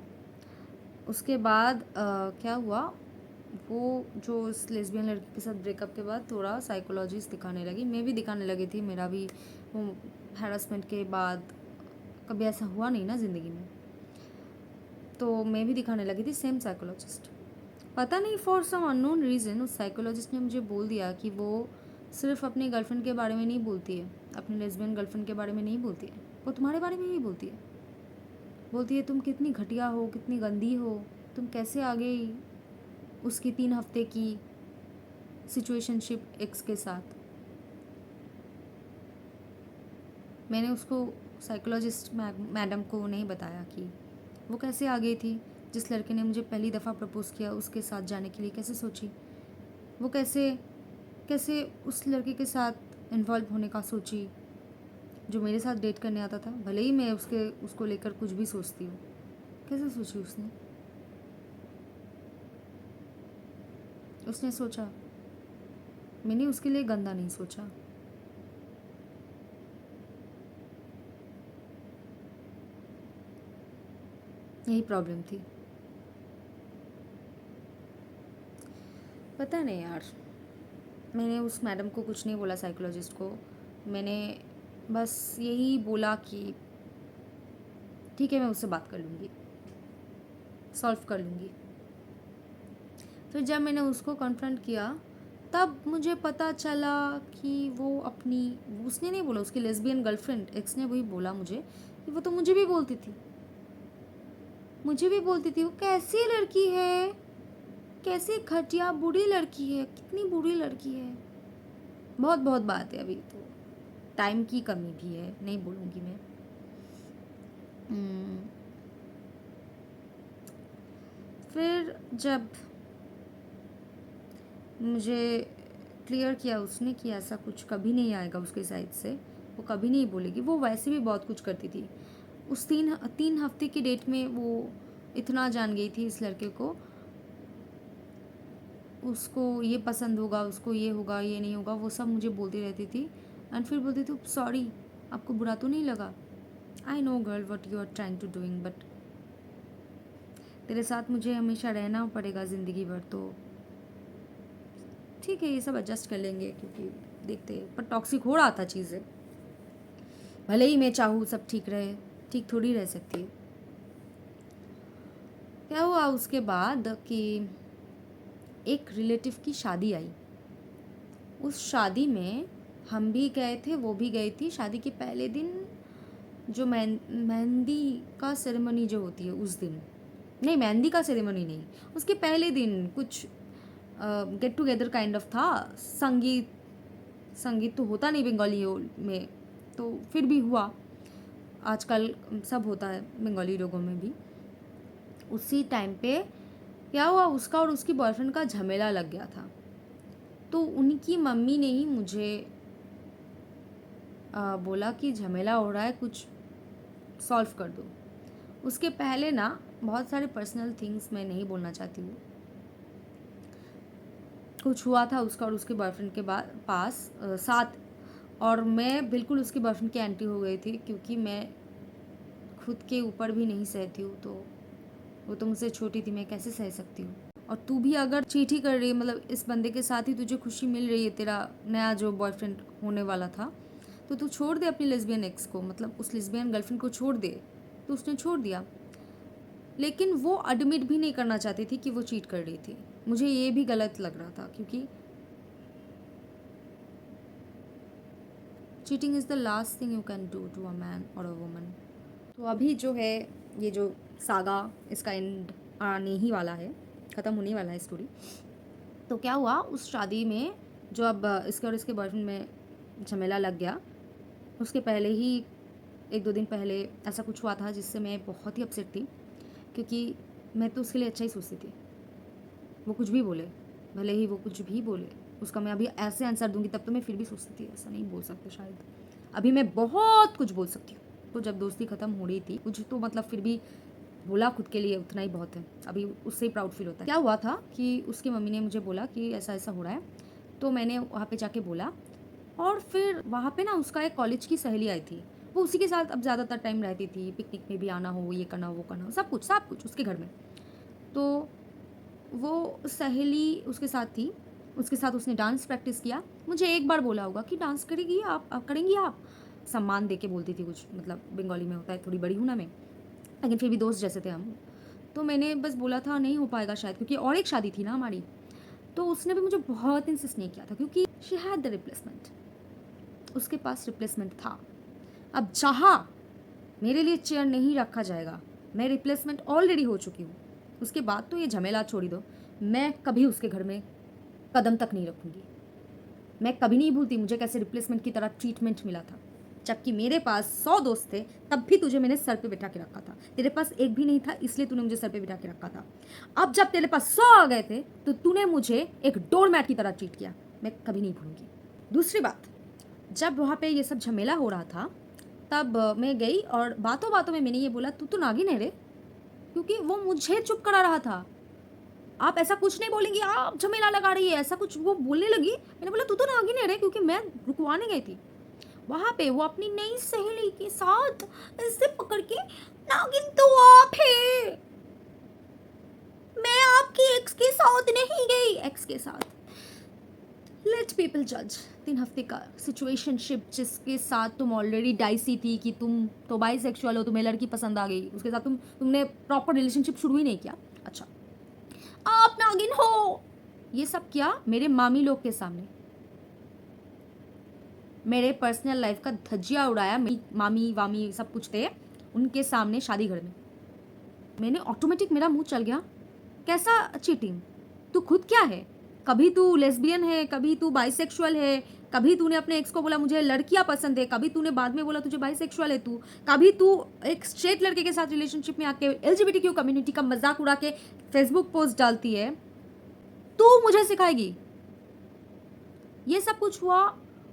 Speaker 1: उसके बाद क्या हुआ, वो जो उस लेस्बियन लड़की के साथ ब्रेकअप के बाद थोड़ा साइकोलॉजिस्ट दिखाने लगी, मैं भी दिखाने लगी थी। मेरा भी वो हैरेसमेंट के बाद कभी ऐसा हुआ नहीं ना ज़िंदगी में, तो मैं भी दिखाने लगी थी सेम साइकोलॉजिस्ट। पता नहीं फॉर सम अननोन रीज़न उस साइकोलॉजिस्ट ने मुझे बोल दिया कि वो सिर्फ अपनी गर्लफ्रेंड के बारे में नहीं बोलती है, अपनी लेस्बियन गर्लफ्रेंड के बारे में नहीं बोलती है, वो तुम्हारे बारे में भी बोलती है। बोलती है तुम कितनी घटिया हो, कितनी गंदी हो, तुम कैसे आ गई उसकी 3 हफ्ते की सिचुएशनशिप एक्स के साथ। मैंने उसको साइकोलॉजिस्ट मैडम को नहीं बताया कि वो कैसे आ गई थी, जिस लड़के ने मुझे पहली दफ़ा प्रपोज़ किया उसके साथ जाने के लिए कैसे सोची, वो कैसे कैसे उस लड़के के साथ इन्वॉल्व होने का सोची जो मेरे साथ डेट करने आता था, भले ही मैं उसको लेकर कुछ भी सोचती हूँ। कैसे सोची उसने सोचा मैंने उसके लिए गंदा नहीं सोचा। यही प्रॉब्लम थी। पता नहीं यार, मैंने उस मैडम को कुछ नहीं बोला, साइकोलॉजिस्ट को। मैंने बस यही बोला कि ठीक है, मैं उससे बात कर लूँगी, सॉल्व कर लूँगी। फिर जब मैंने उसको कन्फ्रंट किया तब मुझे पता चला कि वो अपनी, उसने नहीं बोला, उसकी लेस्बियन गर्लफ्रेंड एक्स ने वही बोला मुझे कि वो तो मुझे भी बोलती थी, वो कैसी लड़की है, कैसी घटिया बुरी लड़की है, कितनी बुरी लड़की है। बहुत बहुत बात है, अभी तो टाइम की कमी भी है, नहीं बोलूँगी मैं। फिर जब मुझे क्लियर किया उसने कि ऐसा कुछ कभी नहीं आएगा उसके साइड से, वो कभी नहीं बोलेगी, वो वैसे भी बहुत कुछ करती थी। उस तीन हफ्ते की डेट में वो इतना जान गई थी इस लड़के को, उसको ये पसंद होगा, उसको ये होगा, ये नहीं होगा, वो सब मुझे बोलती रहती थी। एंड फिर बोलती थी सॉरी, आपको बुरा तो नहीं लगा, I know girl what you are trying to doing, but तेरे साथ मुझे हमेशा रहना पड़ेगा ज़िंदगी भर, तो ठीक है, ये सब एडजस्ट कर लेंगे, क्योंकि देखते हैं। पर टॉक्सिक हो रहा था चीज़ें, भले ही मैं चाहूँ सब ठीक रहे, ठीक थोड़ी रह सकती है। क्या हुआ उसके बाद कि एक रिलेटिव की शादी आई। उस शादी में हम भी गए थे, वो भी गई थी। शादी के पहले दिन जो मेहंदी का सेरेमनी जो होती है उस दिन, नहीं मेहंदी का सेरेमनी नहीं, उसके पहले दिन कुछ गेट टुगेदर काइंड ऑफ था। संगीत तो होता नहीं बंगालियों में, तो फिर भी हुआ, आजकल सब होता है बंगाली लोगों में भी। उसी टाइम पे क्या हुआ, उसका और उसकी बॉयफ्रेंड का झमेला लग गया था। तो उनकी मम्मी ने ही मुझे बोला कि झमेला हो रहा है, कुछ सॉल्व कर दो। उसके पहले ना बहुत सारे पर्सनल थिंग्स मैं नहीं बोलना चाहती हूँ, कुछ हुआ था उसका और उसके बॉयफ्रेंड के साथ, और मैं बिल्कुल उसके बॉयफ्रेंड की एंटी हो गई थी, क्योंकि मैं खुद के ऊपर भी नहीं सहती हूँ, तो वो तो मुझसे छोटी थी, मैं कैसे सह सकती हूँ। और तू भी अगर चीट ही कर रही है, मतलब इस बंदे के साथ ही तुझे खुशी मिल रही है, तेरा नया जो बॉयफ्रेंड होने वाला था, तो तू छोड़ दे अपनी लेस्बियन एक्स को, मतलब उस लेस्बियन गर्लफ्रेंड को छोड़ दे। तो उसने छोड़ दिया, लेकिन वो एडमिट भी नहीं करना चाहती थी कि वो चीट कर रही थी। मुझे ये भी गलत लग रहा था, क्योंकि cheating is the last thing you can do to a man और अ वुमन। तो अभी जो है ये जो सागा, इसका एंड आने ही वाला है, ख़त्म होने वाला है स्टोरी। तो क्या हुआ उस शादी में, जो अब इसके और इसके बॉयफ्रेंड में झमेला लग गया, उसके पहले ही 1-2 दिन पहले ऐसा कुछ हुआ था जिससे मैं बहुत ही अपसेट थी, क्योंकि मैं तो उसके लिए अच्छा ही सोचती थी। वो कुछ भी बोले, भले ही वो कुछ भी बोले, उसका मैं अभी ऐसे आंसर दूंगी, तब तो मैं फिर भी सोचती थी ऐसा नहीं बोल सकते शायद, अभी मैं बहुत कुछ बोल सकती हूँ। तो जब दोस्ती ख़त्म हो रही थी, कुछ तो मतलब फिर भी बोला खुद के लिए, उतना ही बहुत है, अभी उससे ही प्राउड फील होता है। क्या हुआ था कि उसकी मम्मी ने मुझे बोला कि ऐसा ऐसा हो रहा है, तो मैंने वहाँ पे जाके बोला, और फिर वहाँ पे ना उसका एक कॉलेज की सहेली आई थी, वो उसी के साथ अब ज़्यादातर टाइम रहती थी, पिकनिक में भी आना हो, ये करना वो करना, सब कुछ उसके घर में। तो वो सहेली उसके साथ थी, उसके साथ उसने डांस प्रैक्टिस किया। मुझे एक बार बोला होगा कि डांस करेगी आप करेंगी आप, सम्मान दे के बोलती थी कुछ, मतलब बंगाली में होता है, थोड़ी बड़ी हूँ ना मैं, लेकिन फिर भी दोस्त जैसे थे हम। तो मैंने बस बोला था नहीं हो पाएगा शायद, क्योंकि और एक शादी थी ना हमारी। तो उसने भी मुझे बहुत इंसिस्ट नहीं किया था, क्योंकि शी हैड द रिप्लेसमेंट, उसके पास रिप्लेसमेंट था। अब जहाँ मेरे लिए चेयर नहीं रखा जाएगा, मैं रिप्लेसमेंट ऑलरेडी हो चुकी हूँ, उसके बाद तो ये झमेला छोड़ दो, मैं कभी उसके घर में कदम तक नहीं रखूँगी। मैं कभी नहीं भूलती मुझे कैसे रिप्लेसमेंट की तरह ट्रीटमेंट मिला था, जबकि मेरे पास 100 दोस्त थे, तब भी तुझे मैंने सर पे बिठा के रखा था। तेरे पास एक भी नहीं था, इसलिए तूने मुझे सर पे बिठा के रखा था। अब जब तेरे पास 100 आ गए थे, तो तूने मुझे एक डोर मैट की तरह ट्रीट किया, मैं कभी नहीं भूलूंगी। दूसरी बात, जब वहाँ पे ये सब झमेला हो रहा था, तब मैं गई और बातों बातों में मैंने ये बोला, तू तो नागिन है रे, क्योंकि वो मुझे चुप करा रहा था। आप ऐसा कुछ नहीं बोलेंगी, आप झमेला लगा रही है, ऐसा कुछ वो बोलने लगी। मैंने बोला तू तो नागिन है रे, क्योंकि मैं रुकवाने गई थी। वहाँ पे वो अपनी नई सहेली के साथ ऐसे पकड़ के, नागिन तो आप है, मैं आपकी एक्स के साथ नहीं गई। एक्स के साथ लेट पीपल जज। 3 हफ्ते का सिचुएशनशिप जिसके साथ तुम ऑलरेडी डाइसी थी कि तुम तो बाइसेक्सुअल हो, तुम्हें लड़की पसंद आ गई, उसके साथ तुमने प्रॉपर रिलेशनशिप शुरू ही नहीं किया। अच्छा, आप नागिन हो, ये सब किया मेरे मामी लोग के सामने, मेरे पर्सनल लाइफ का धज्जिया उड़ाया। मामी वामी सब कुछ थे उनके सामने शादी घर में। मैंने ऑटोमेटिक, मेरा मुंह चल गया, कैसा चीटिंग, तू खुद क्या है? कभी तू लेस्बियन है, कभी तू बाइसेक्सुअल है, कभी तूने अपने एक्स को बोला मुझे लड़कियां पसंद है, कभी तूने बाद में बोला तुझे बाइसेक्सुअल है तू, कभी तू एक स्ट्रेट लड़के के साथ रिलेशनशिप में आके एलजीबीटीक्यू कम्युनिटी का मजाक उड़ा के फेसबुक पोस्ट डालती है, तू मुझे सिखाएगी? ये सब कुछ हुआ,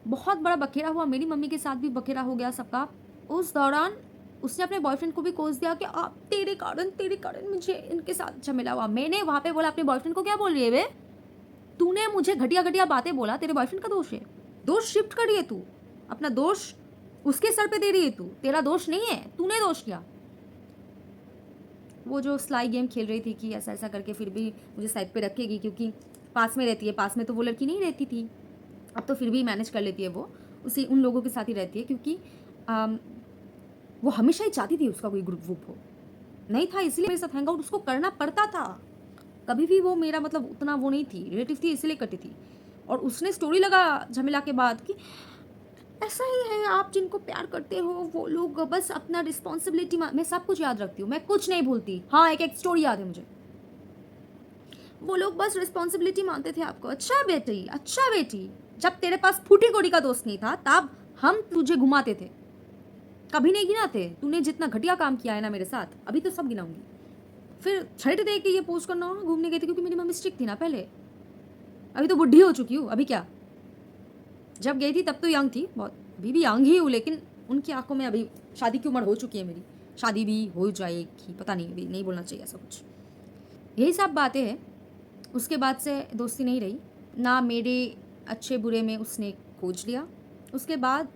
Speaker 1: बहुत बड़ा बखेड़ा हुआ, मेरी मम्मी के साथ भी बखेड़ा हो गया सबका। उस दौरान उसने अपने बॉयफ्रेंड को भी कोस दिया कि आप तेरे कारण मुझे इनके साथ झमेला हुआ। मैंने वहां पे बोला अपने बॉयफ्रेंड को, क्या बोल रही है वे, तूने मुझे घटिया घटिया बातें बोला, तेरे बॉयफ्रेंड का दोष है, दोष शिफ्ट कर रही है तू, अपना दोष उसके सर पे दे रही है तू, तेरा दोष नहीं है, तूने दोष किया। वो जो स्लाई गेम खेल रही थी कि ऐसा ऐसा करके फिर भी मुझे साइड पे रखेगी क्योंकि पास में रहती है, पास में तो वो लड़की नहीं रहती थी, अब तो फिर भी मैनेज कर लेती है, वो उसी उन लोगों के साथ ही रहती है क्योंकि वो हमेशा ही चाहती थी उसका कोई ग्रुप वुप हो, नहीं था इसलिए मेरे साथ हैंग आउट उसको करना पड़ता था। कभी भी वो मेरा मतलब उतना वो नहीं थी, रिलेटिव थी इसलिए करती थी। और उसने स्टोरी लगा झमेला के बाद कि ऐसा ही है, आप जिनको प्यार करते हो वो लोग बस अपना रिस्पॉन्सिबिलिटी, मैं सब कुछ याद रखती हूँ, मैं कुछ नहीं भूलती। हाँ, एक स्टोरी याद है मुझे, वो लोग बस रिस्पॉन्सिबिलिटी मानते थे आपको। अच्छा बेटी, अच्छा बेटी, जब तेरे पास फूटी कोड़ी का दोस्त नहीं था तब हम तुझे घुमाते थे, कभी नहीं गिनाते। तूने जितना घटिया काम किया है ना मेरे साथ, अभी तो सब गिनाऊंगी। फिर छठ दे के ये पोस्ट करना, घूमने गई थी क्योंकि मेरी मम्मी स्ट्रिक्ट थी ना पहले, अभी तो बुढ़ी हो चुकी हूँ। अभी क्या, जब गई थी तब तो यंग थी बहुत, अभी भी यंग ही हूँ, लेकिन उनकी आंखों में अभी शादी की उम्र हो चुकी है, मेरी शादी भी हो जाएगी, पता नहीं, अभी नहीं बोलना चाहिए ऐसा कुछ। यही सब बातें हैं। उसके बाद से दोस्ती नहीं रही ना, मेरे अच्छे बुरे में उसने खोज लिया। उसके बाद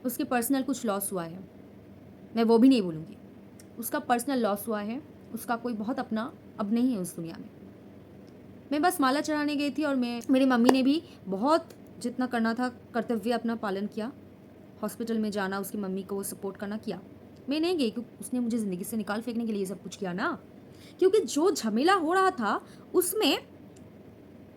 Speaker 1: उसके पर्सनल कुछ लॉस हुआ है, मैं वो भी नहीं बोलूँगी, उसका पर्सनल लॉस हुआ है, उसका कोई बहुत अपना अब नहीं है उस दुनिया में। मैं बस माला चढ़ाने गई थी और मेरी मम्मी ने भी बहुत जितना करना था कर्तव्य अपना पालन किया, हॉस्पिटल में जाना, उसकी मम्मी को सपोर्ट करना किया। मैं नहीं गई क्योंकि उसने मुझे ज़िंदगी से निकाल फेंकने के लिए सब कुछ किया ना, क्योंकि जो झमेला हो रहा था उसमें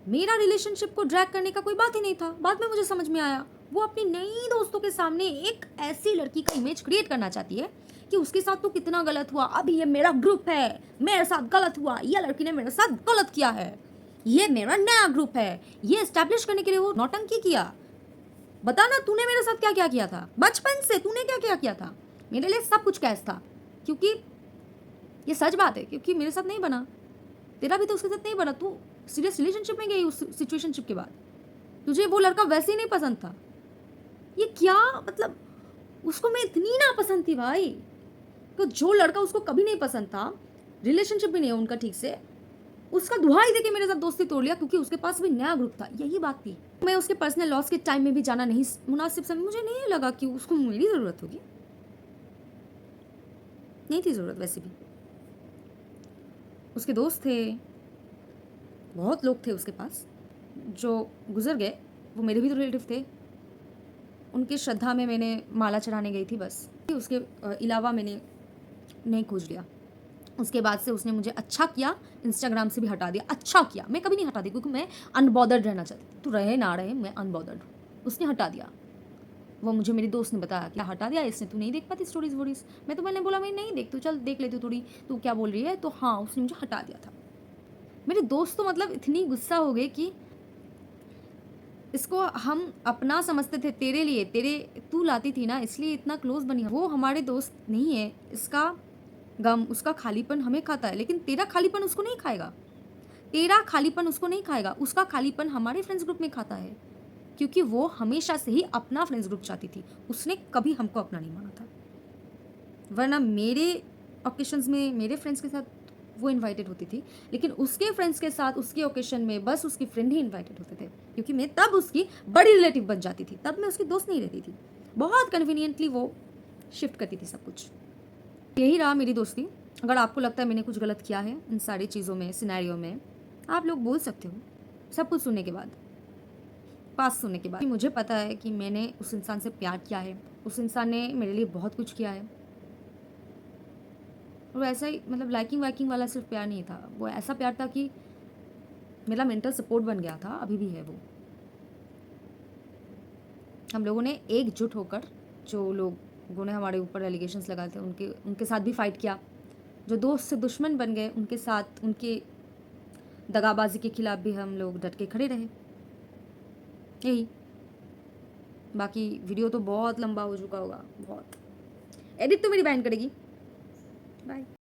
Speaker 1: मेरा रिलेशनशिप को ड्रैग करने का कोई बात ही नहीं था। बाद में मुझे समझ में आया वो अपनी नई दोस्तों के सामने एक ऐसी लड़की का इमेज क्रिएट करना चाहती है कि उसके साथ तो कितना गलत हुआ, अभी ये मेरा ग्रुप है, मेरे साथ गलत हुआ, ये लड़की ने मेरे साथ गलत किया है, ये मेरा नया ग्रुप है, ये एस्टैब्लिश करने के लिए वो नौटंकी किया। बता ना, तूने मेरे साथ क्या क्या किया था, बचपन से तूने क्या क्या किया था। मेरे लिए सब कुछ कैश था, क्योंकि ये सच बात है, क्योंकि मेरे साथ नहीं बना, तेरा भी तो उसके साथ नहीं बना। तू सीरियस रिलेशनशिप में गई उस सिचुएशनशिप के बाद, तुझे वो लड़का वैसे ही नहीं पसंद था। ये क्या मतलब, उसको मैं इतनी ना पसंद थी भाई, तो जो लड़का उसको कभी नहीं पसंद था, रिलेशनशिप भी नहीं है उनका ठीक से, उसका दुहाई देके मेरे साथ दोस्ती तोड़ लिया क्योंकि उसके पास भी नया ग्रुप था। यही बात थी। मैं उसके पर्सनल लॉस के टाइम में भी जाना नहीं मुनासिब समय, मुझे नहीं लगा कि उसको मेरी ज़रूरत होगी, नहीं थी ज़रूरत। वैसे भी उसके दोस्त थे, बहुत लोग थे उसके पास, जो गुजर गए वो मेरे भी तो रिलेटिव थे। उनकी श्रद्धा में मैंने माला चढ़ाने गई थी बस, उसके अलावा मैंने नहीं खोज लिया। उसके बाद से उसने मुझे अच्छा किया, इंस्टाग्राम से भी हटा दिया। अच्छा किया, मैं कभी नहीं हटा दी क्योंकि मैं अनबॉदर्ड रहना चाहती थी, तो रहे ना रहे मैं अनबॉदर्ड। उसने हटा दिया, वो मुझे मेरी दोस्त ने बताया क्या हटा दिया इसने, तू नहीं देख पाती स्टोरीज वोरीज। मैं तो मैंने बोला मैं नहीं देखती, चल देख लेती थोड़ी, तू क्या बोल रही है। तो हाँ, उसने मुझे हटा दिया था। मेरे दोस्त तो मतलब इतनी गुस्सा हो गए कि इसको हम अपना समझते थे, तेरे लिए, तेरे तू लाती थी ना इसलिए इतना क्लोज बनी। वो हमारे दोस्त नहीं है, इसका गम, उसका खालीपन हमें खाता है, लेकिन तेरा खालीपन उसको नहीं खाएगा, तेरा खालीपन उसको नहीं खाएगा। उसका खालीपन हमारे फ्रेंड्स ग्रुप में खाता है, क्योंकि वो हमेशा से ही अपना फ्रेंड्स ग्रुप चाहती थी, उसने कभी हमको अपना नहीं माना था। वरना मेरे ओकेशंस में मेरे फ्रेंड्स के साथ वो इनवाइटेड होती थी, लेकिन उसके फ्रेंड्स के साथ उसके ओकेशन में बस उसकी फ्रेंड ही इनवाइटेड होते थे, क्योंकि मैं तब उसकी बड़ी रिलेटिव बन जाती थी, तब मैं उसकी दोस्त नहीं रहती थी। बहुत कन्वीनियंटली वो शिफ्ट करती थी सब कुछ। यही रहा मेरी दोस्ती। अगर आपको लगता है मैंने कुछ गलत किया है इन सारी चीज़ों में, सिनेरियो में, आप लोग बोल सकते हो, सब कुछ सुनने के बाद, पास सुनने के बाद। मुझे पता है कि मैंने उस इंसान से प्यार किया है, उस इंसान ने मेरे लिए बहुत कुछ किया है, और ऐसा ही मतलब लाइकिंग वाइकिंग वाला सिर्फ प्यार नहीं था, वो ऐसा प्यार था कि मेरा मेंटल सपोर्ट बन गया था, अभी भी है वो। हम लोगों ने एकजुट होकर, जो लोगों ने हमारे ऊपर एलिगेशंस लगाए थे उनके उनके साथ भी फाइट किया, जो दोस्त से दुश्मन बन गए उनके साथ, उनके दगाबाजी के खिलाफ भी हम लोग डट के खड़े रहे। यही। बाकी वीडियो तो बहुत लंबा हो चुका होगा, बहुत। एडिट तो मेरी बहन करेगी। बाय।